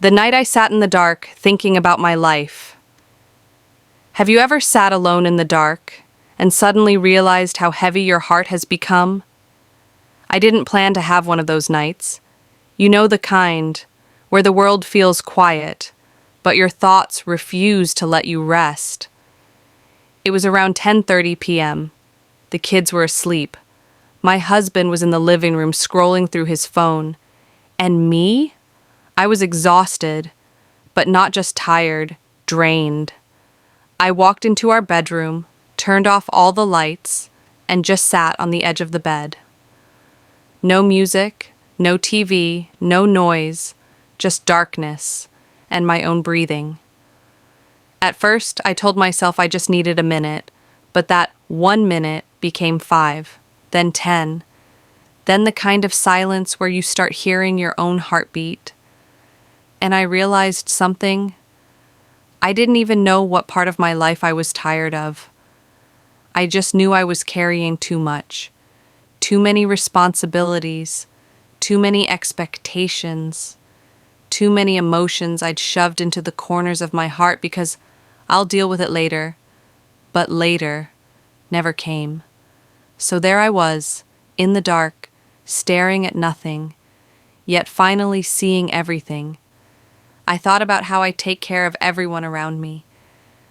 The night I sat in the dark, thinking about my life. Have you ever sat alone in the dark and suddenly realized how heavy your heart has become? I didn't plan to have one of those nights. You know the kind, where the world feels quiet, but your thoughts refuse to let you rest. It was around 10:30 p.m. The kids were asleep. My husband was in the living room scrolling through his phone. And me? I was exhausted, but not just tired, drained. I walked into our bedroom, turned off all the lights, and just sat on the edge of the bed. No music, no TV, no noise, just darkness and my own breathing. At first, I told myself I just needed a minute, but that 1 minute became 5, then 10, then the kind of silence where you start hearing your own heartbeat. And I realized something. I didn't even know what part of my life I was tired of. I just knew I was carrying too much. Too many responsibilities, too many expectations, too many emotions I'd shoved into the corners of my heart because I'll deal with it later. But later never came. So there I was, in the dark, staring at nothing, yet finally seeing everything. I thought about how I take care of everyone around me,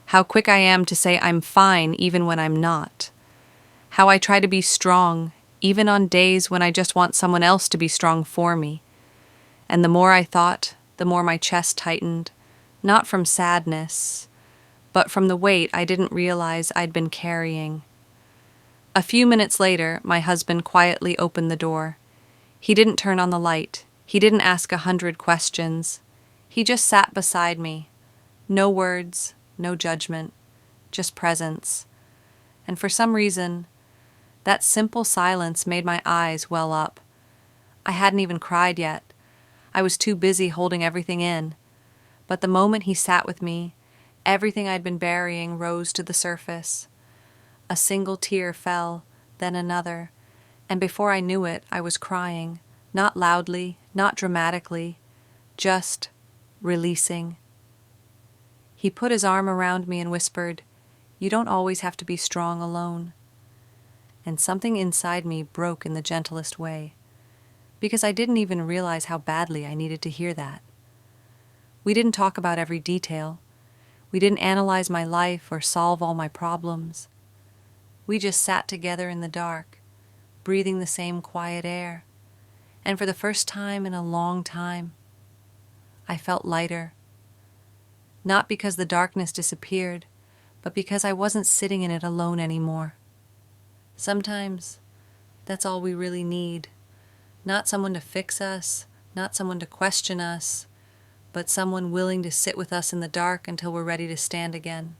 how quick I am to say I'm fine even when I'm not, how I try to be strong even on days when I just want someone else to be strong for me. And the more I thought, the more my chest tightened, not from sadness, but from the weight I didn't realize I'd been carrying. A few minutes later, my husband quietly opened the door. He didn't turn on the light. He didn't ask 100 questions. He just sat beside me. No words, no judgment, just presence. And for some reason, that simple silence made my eyes well up. I hadn't even cried yet. I was too busy holding everything in. But the moment he sat with me, everything I'd been burying rose to the surface. A single tear fell, then another, and before I knew it, I was crying, not loudly, not dramatically, just releasing. He put his arm around me and whispered, "You don't always have to be strong alone." And something inside me broke in the gentlest way, because I didn't even realize how badly I needed to hear that. We didn't talk about every detail. We didn't analyze my life or solve all my problems. We just sat together in the dark, breathing the same quiet air. And for the first time in a long time, I felt lighter. Not because the darkness disappeared, but because I wasn't sitting in it alone anymore. Sometimes that's all we really need. Not someone to fix us, not someone to question us, but someone willing to sit with us in the dark until we're ready to stand again.